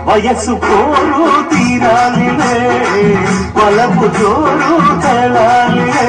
వయసు కోరు తీరాలిలే వలపు జోరు తెలాలిలే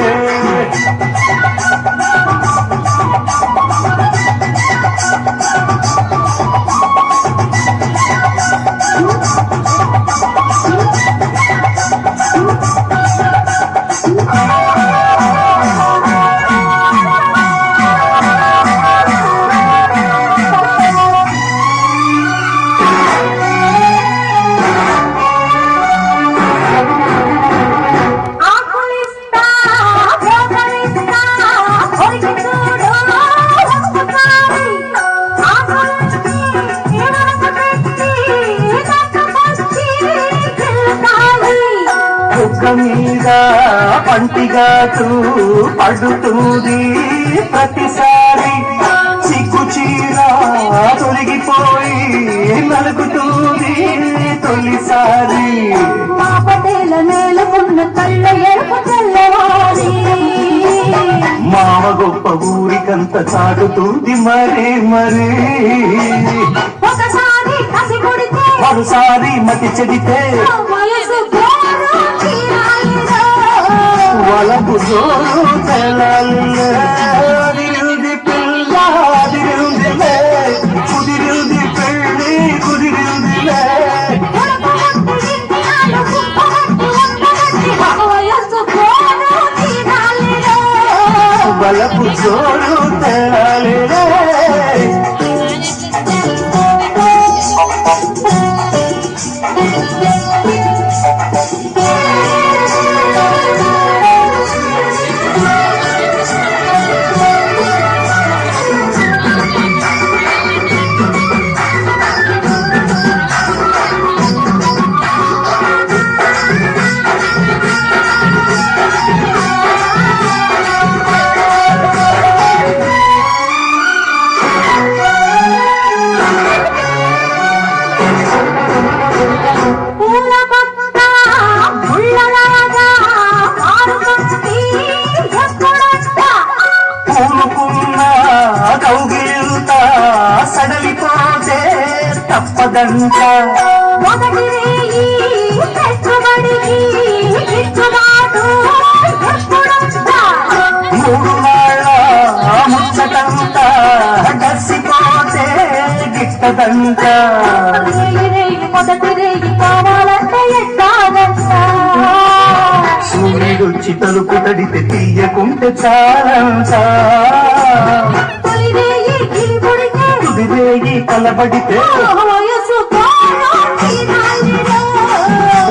మీద పంటిగాటు పడుతుంది ప్రతిసారి సిగ్గు చీర తొలగిపోయి నలుగుతుంది తొలిసారి మా పటేల నేలకున్న కళ్ళ ఎరుపు తెల్లవారి మామ గొప్ప ఊరికంత చాటుతుంది మరీ మరీ ఒకసారి కసి కొడితే మరోసారి మతి చెడితే వలపు జోరు తెలాలిలే అదిరింది పిల్ల అదిరిందిలే కుదిరింది పెళ్ళి కుదిరిందిలే వలపు జోరు తెలాలిలే సడలిపోతే తప్పదంట మొదటి రేయి పెట్టుబడికి ఇచ్చుబాటు మూడు నాళ్ళ ముచ్చటంతా కసిపోతే గిట్టదంట మొదటి రేయి కావాలంటే ఎట్టాగంట సూర్యుడొచ్చి తలుపు తడితే తీయకుంటే చాలంట తుదిరేగి కలబడితే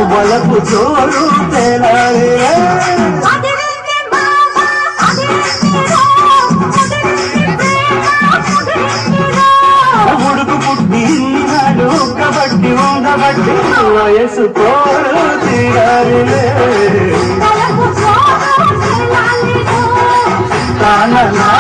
వలపు జోరు తెలాలిలే ఉడుకు పుట్టి నాడు కబడ్డీ ఉండబట్టి వయసు కోరు తీరాలిలే నా